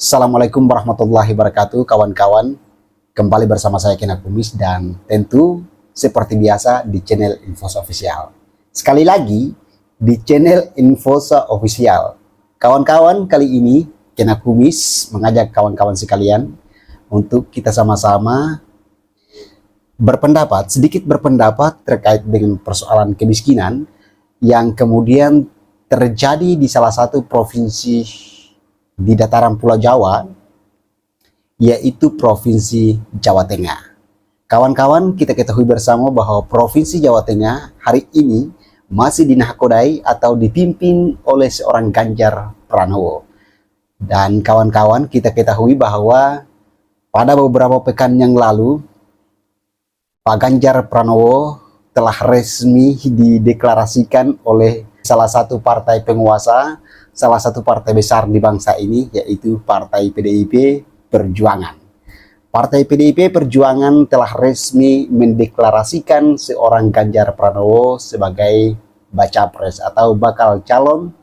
Assalamualaikum warahmatullahi wabarakatuh, kawan-kawan. Kembali bersama saya Kena Kumis dan tentu seperti biasa di channel Infosa Official. Sekali lagi di channel Infosa Official. Kawan-kawan, kali ini Kena Kumis mengajak kawan-kawan sekalian untuk kita sama-sama sedikit berpendapat terkait dengan persoalan kemiskinan yang kemudian terjadi di salah satu provinsi di dataran Pulau Jawa, yaitu Provinsi Jawa Tengah. Kawan-kawan, kita ketahui bersama bahwa Provinsi Jawa Tengah hari ini masih dinakodai atau dipimpin oleh seorang Ganjar Pranowo. Dan kawan-kawan, kita ketahui bahwa pada beberapa pekan yang lalu, Pak Ganjar Pranowo telah resmi dideklarasikan oleh salah satu partai penguasa, salah satu partai besar di bangsa ini, yaitu Partai PDIP Perjuangan. Partai PDIP Perjuangan telah resmi mendeklarasikan seorang Ganjar Pranowo sebagai baca pres atau bakal calon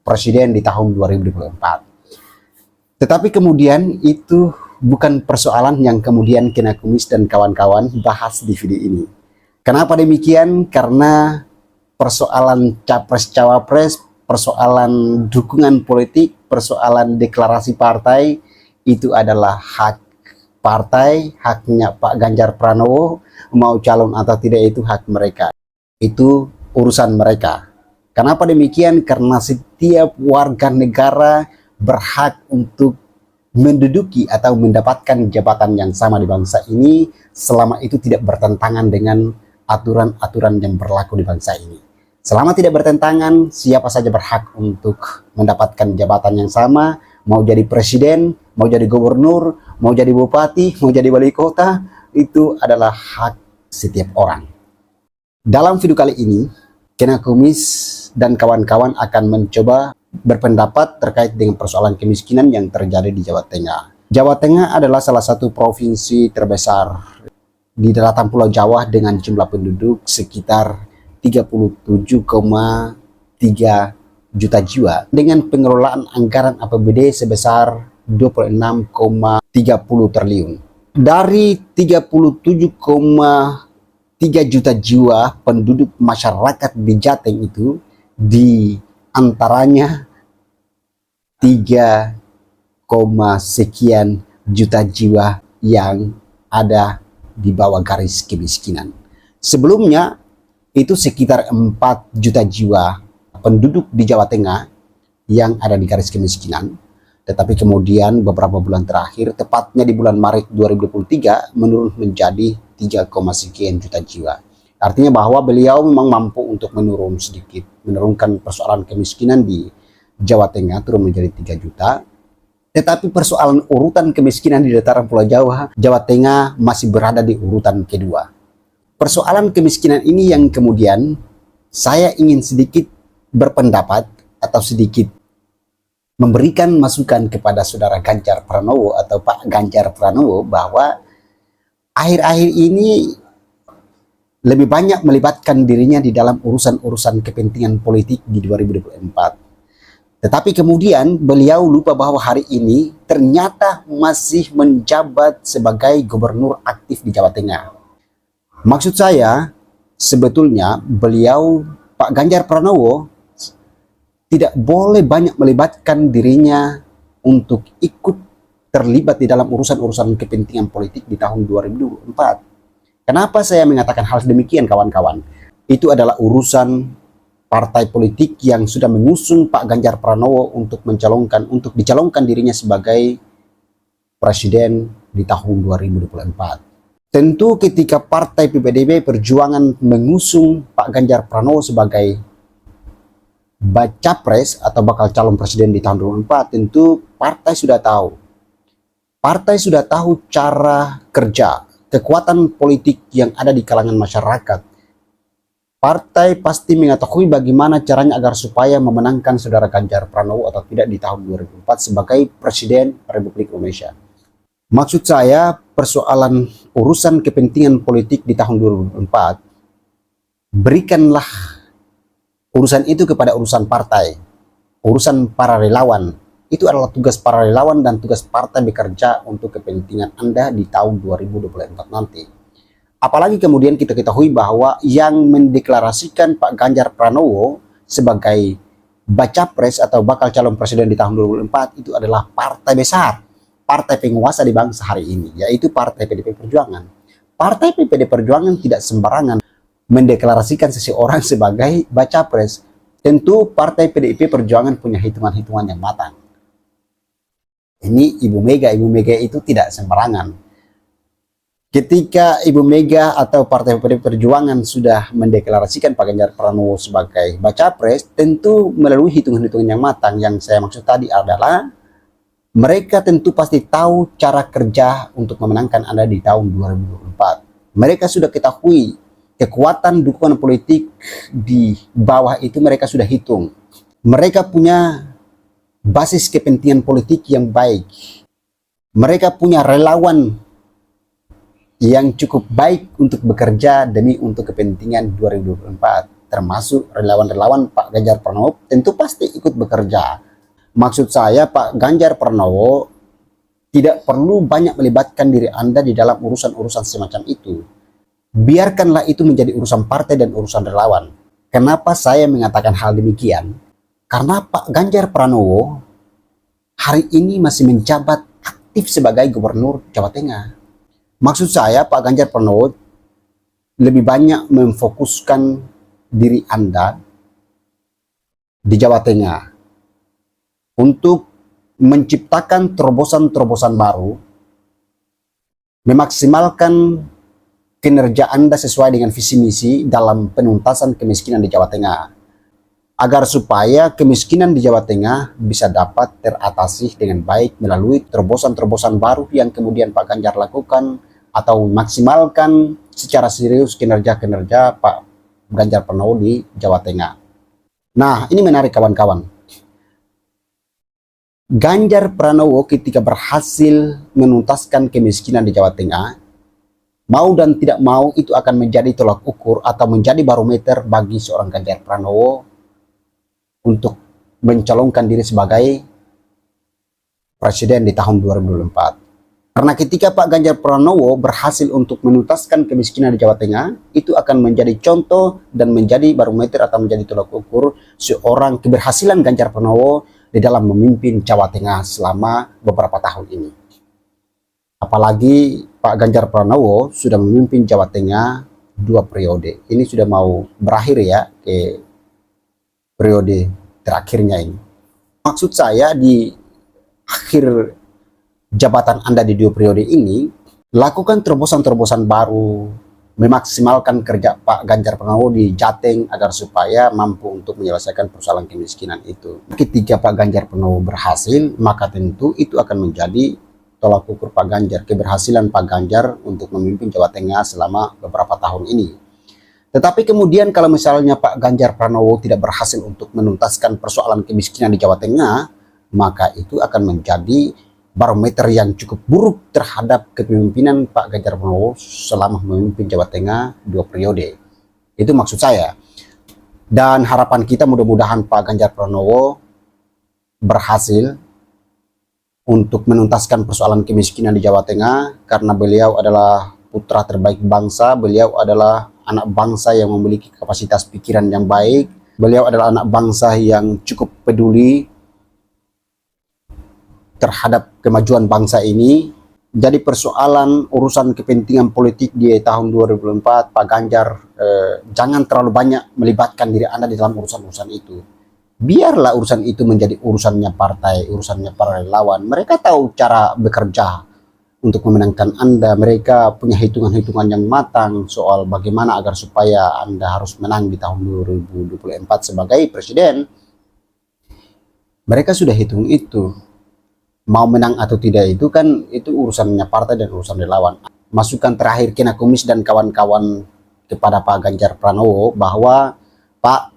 presiden di tahun 2024. Tetapi kemudian itu bukan persoalan yang kemudian Kena Kumis dan kawan-kawan bahas di video ini. Kenapa demikian? Karena persoalan capres-cawapres, persoalan dukungan politik, persoalan deklarasi partai, itu adalah hak partai, haknya Pak Ganjar Pranowo, mau calon atau tidak itu hak mereka. Itu urusan mereka. Kenapa demikian? Karena setiap warga negara berhak untuk menduduki atau mendapatkan jabatan yang sama di bangsa ini selama itu tidak bertentangan dengan aturan-aturan yang berlaku di bangsa ini. Selama tidak bertentangan, siapa saja berhak untuk mendapatkan jabatan yang sama, mau jadi presiden, mau jadi gubernur, mau jadi bupati, mau jadi wali kota, itu adalah hak setiap orang. Dalam video kali ini, Kena Kumis dan kawan-kawan akan mencoba berpendapat terkait dengan persoalan kemiskinan yang terjadi di Jawa Tengah. Jawa Tengah adalah salah satu provinsi terbesar di daratan Pulau Jawa dengan jumlah penduduk sekitar 37,3 juta jiwa dengan pengelolaan anggaran APBD sebesar 26,30 triliun. Dari 37,3 juta jiwa penduduk masyarakat di Jateng itu, di antaranya 3, sekian juta jiwa yang ada di bawah garis kemiskinan. Sebelumnya itu sekitar 4 juta jiwa penduduk di Jawa Tengah yang ada di garis kemiskinan. Tetapi kemudian beberapa bulan terakhir, tepatnya di bulan Maret 2023, menurun menjadi 3, sekian juta jiwa. Artinya bahwa beliau memang mampu untuk menurunkan persoalan kemiskinan di Jawa Tengah turun menjadi 3 juta. Tetapi persoalan urutan kemiskinan di dataran Pulau Jawa, Jawa Tengah masih berada di urutan kedua. Persoalan kemiskinan ini yang kemudian saya ingin sedikit berpendapat atau sedikit memberikan masukan kepada saudara Ganjar Pranowo atau Pak Ganjar Pranowo bahwa akhir-akhir ini lebih banyak melibatkan dirinya di dalam urusan-urusan kepentingan politik di 2024. Tetapi kemudian beliau lupa bahwa hari ini ternyata masih menjabat sebagai gubernur aktif di Jawa Tengah. Maksud saya, sebetulnya beliau, Pak Ganjar Pranowo, tidak boleh banyak melibatkan dirinya untuk ikut terlibat di dalam urusan-urusan kepentingan politik di tahun 2024. Kenapa saya mengatakan hal demikian, kawan-kawan? Itu adalah urusan partai politik yang sudah mengusung Pak Ganjar Pranowo untuk dicalonkan dirinya sebagai presiden di tahun 2024. Tentu ketika Partai PDIP Perjuangan mengusung Pak Ganjar Pranowo sebagai baca pres atau bakal calon presiden di tahun 2024, tentu partai sudah tahu. Partai sudah tahu cara kerja, kekuatan politik yang ada di kalangan masyarakat. Partai pasti mengetahui bagaimana caranya agar supaya memenangkan saudara Ganjar Pranowo atau tidak di tahun 2024 sebagai Presiden Republik Indonesia. Maksud saya, persoalan urusan kepentingan politik di tahun 2024, berikanlah urusan itu kepada urusan partai, urusan para relawan, itu adalah tugas para relawan dan tugas partai bekerja untuk kepentingan Anda di tahun 2024 nanti. Apalagi kemudian kita ketahui bahwa yang mendeklarasikan Pak Ganjar Pranowo sebagai baca pres atau bakal calon presiden di tahun 2024 itu adalah partai besar, partai penguasa di bangsa hari ini, yaitu Partai PDIP Perjuangan. Partai PDIP Perjuangan tidak sembarangan mendeklarasikan seseorang sebagai baca pres. Tentu Partai PDIP Perjuangan punya hitungan-hitungan yang matang. Ini Ibu Mega itu tidak sembarangan. Ketika Ibu Mega atau Partai PDIP Perjuangan sudah mendeklarasikan Pak Ganjar Pranowo sebagai baca pres, tentu melalui hitungan-hitungan yang matang. Yang saya maksud tadi adalah mereka tentu pasti tahu cara kerja untuk memenangkan Anda di tahun 2024. Mereka sudah ketahui kekuatan dukungan politik di bawah itu, mereka sudah hitung. Mereka punya basis kepentingan politik yang baik. Mereka punya relawan yang cukup baik untuk bekerja demi untuk kepentingan 2024. Termasuk relawan-relawan Pak Ganjar Pranowo tentu pasti ikut bekerja. Maksud saya Pak Ganjar Pranowo tidak perlu banyak melibatkan diri Anda di dalam urusan-urusan semacam itu. Biarkanlah itu menjadi urusan partai dan urusan relawan. Kenapa saya mengatakan hal demikian? Karena Pak Ganjar Pranowo hari ini masih menjabat aktif sebagai gubernur Jawa Tengah. Maksud saya Pak Ganjar Pranowo lebih banyak memfokuskan diri Anda di Jawa Tengah untuk menciptakan terobosan-terobosan baru, memaksimalkan kinerja Anda sesuai dengan visi misi dalam penuntasan kemiskinan di Jawa Tengah, agar supaya kemiskinan di Jawa Tengah bisa dapat teratasi dengan baik melalui terobosan-terobosan baru yang kemudian Pak Ganjar lakukan atau maksimalkan secara serius kinerja-kinerja Pak Ganjar Pranowo di Jawa Tengah. Nah, ini menarik kawan-kawan. Ganjar Pranowo ketika berhasil menuntaskan kemiskinan di Jawa Tengah, mau dan tidak mau itu akan menjadi tolak ukur atau menjadi barometer bagi seorang Ganjar Pranowo untuk mencalonkan diri sebagai presiden di tahun 2024. Karena ketika Pak Ganjar Pranowo berhasil untuk menuntaskan kemiskinan di Jawa Tengah, itu akan menjadi contoh dan menjadi barometer atau menjadi tolak ukur seorang keberhasilan Ganjar Pranowo di dalam memimpin Jawa Tengah selama beberapa tahun ini. Apalagi Pak Ganjar Pranowo sudah memimpin Jawa Tengah 2 periode. Ini sudah mau berakhir ya ke periode terakhirnya ini. Maksud saya di akhir jabatan Anda di 2 periode ini, lakukan terobosan-terobosan baru, memaksimalkan kerja Pak Ganjar Pranowo di Jateng agar supaya mampu untuk menyelesaikan persoalan kemiskinan itu. Ketika Pak Ganjar Pranowo berhasil, maka tentu itu akan menjadi tolak ukur Pak Ganjar, keberhasilan Pak Ganjar untuk memimpin Jawa Tengah selama beberapa tahun ini. Tetapi kemudian kalau misalnya Pak Ganjar Pranowo tidak berhasil untuk menuntaskan persoalan kemiskinan di Jawa Tengah, maka itu akan menjadi barometer yang cukup buruk terhadap kepemimpinan Pak Ganjar Pranowo selama memimpin Jawa Tengah 2 periode. Itu maksud saya. Dan harapan kita mudah-mudahan Pak Ganjar Pranowo berhasil untuk menuntaskan persoalan kemiskinan di Jawa Tengah, karena beliau adalah putra terbaik bangsa, beliau adalah anak bangsa yang memiliki kapasitas pikiran yang baik, beliau adalah anak bangsa yang cukup peduli terhadap kemajuan bangsa ini. Jadi persoalan urusan kepentingan politik di tahun 2024, Pak Ganjar jangan terlalu banyak melibatkan diri Anda di dalam urusan-urusan itu. Biarlah urusan itu menjadi urusannya partai, urusannya para relawan. Mereka tahu cara bekerja untuk memenangkan Anda. Mereka punya hitungan-hitungan yang matang soal bagaimana agar supaya Anda harus menang di tahun 2024 sebagai presiden. Mereka sudah hitung itu. Mau menang atau tidak itu kan itu urusannya partai dan urusan relawan. Masukan terakhir Kena Kumis dan kawan-kawan kepada Pak Ganjar Pranowo bahwa Pak,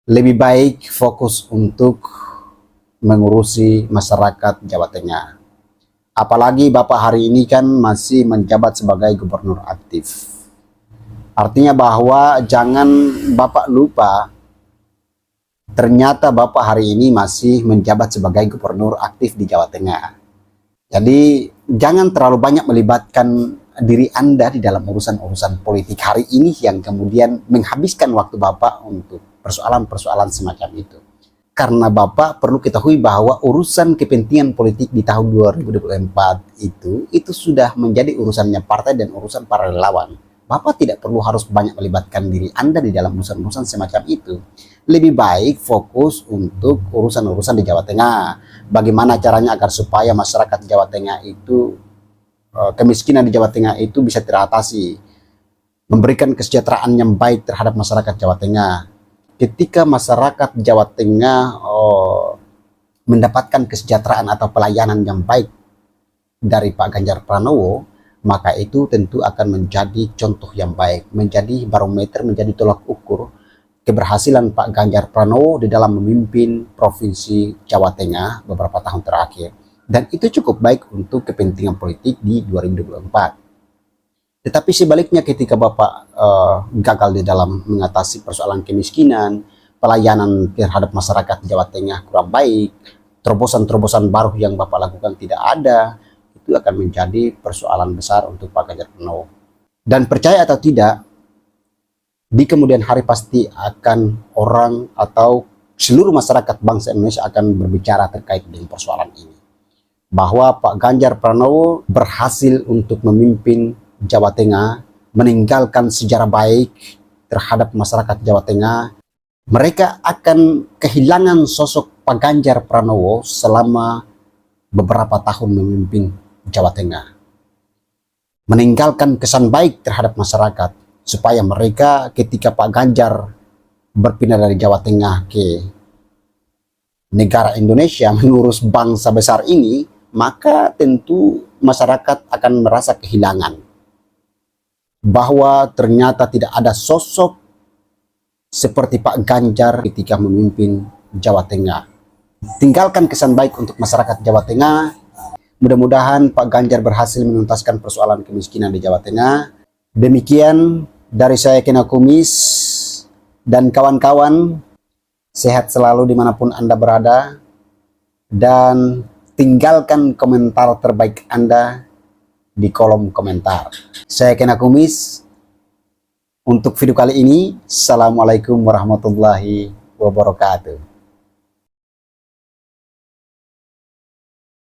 lebih baik fokus untuk mengurusi masyarakat Jawa Tengah. Apalagi Bapak hari ini kan masih menjabat sebagai gubernur aktif. Artinya bahwa jangan Bapak lupa ternyata Bapak hari ini masih menjabat sebagai gubernur aktif di Jawa Tengah. Jadi jangan terlalu banyak melibatkan diri Anda di dalam urusan-urusan politik hari ini yang kemudian menghabiskan waktu Bapak untuk persoalan-persoalan semacam itu. Karena Bapak perlu ketahui bahwa urusan kepentingan politik di tahun 2024 itu sudah menjadi urusannya partai dan urusan para relawan. Bapak tidak perlu harus banyak melibatkan diri Anda di dalam urusan-urusan semacam itu. Lebih baik fokus untuk urusan-urusan di Jawa Tengah. Bagaimana caranya agar supaya masyarakat Jawa Tengah itu, kemiskinan di Jawa Tengah itu bisa teratasi. Memberikan kesejahteraan yang baik terhadap masyarakat Jawa Tengah. Ketika masyarakat Jawa Tengah mendapatkan kesejahteraan atau pelayanan yang baik dari Pak Ganjar Pranowo, maka itu tentu akan menjadi contoh yang baik, menjadi barometer, menjadi tolak ukur keberhasilan Pak Ganjar Pranowo di dalam memimpin Provinsi Jawa Tengah beberapa tahun terakhir. Dan itu cukup baik untuk kepentingan politik di 2024. Tetapi sebaliknya ketika Bapak gagal di dalam mengatasi persoalan kemiskinan, pelayanan terhadap masyarakat Jawa Tengah kurang baik, terobosan-terobosan baru yang Bapak lakukan tidak ada, itu akan menjadi persoalan besar untuk Pak Ganjar Pranowo. Dan percaya atau tidak, di kemudian hari pasti akan orang atau seluruh masyarakat bangsa Indonesia akan berbicara terkait dengan persoalan ini. Bahwa Pak Ganjar Pranowo berhasil untuk memimpin Jawa Tengah, meninggalkan sejarah baik terhadap masyarakat Jawa Tengah. Mereka akan kehilangan sosok Pak Ganjar Pranowo selama beberapa tahun memimpin Jawa Tengah, meninggalkan kesan baik terhadap masyarakat, supaya mereka ketika Pak Ganjar berpindah dari Jawa Tengah ke negara Indonesia mengurus bangsa besar ini, maka tentu masyarakat akan merasa kehilangan bahwa ternyata tidak ada sosok seperti Pak Ganjar ketika memimpin Jawa Tengah. Tinggalkan kesan baik untuk masyarakat Jawa Tengah. Mudah-mudahan Pak Ganjar berhasil menuntaskan persoalan kemiskinan di Jawa Tengah. Demikian dari saya, Kena Kumis, dan kawan-kawan. Sehat selalu dimanapun Anda berada. Dan tinggalkan komentar terbaik Anda di kolom komentar. Saya Kena Kumis. Untuk video kali ini, Assalamualaikum warahmatullahi wabarakatuh.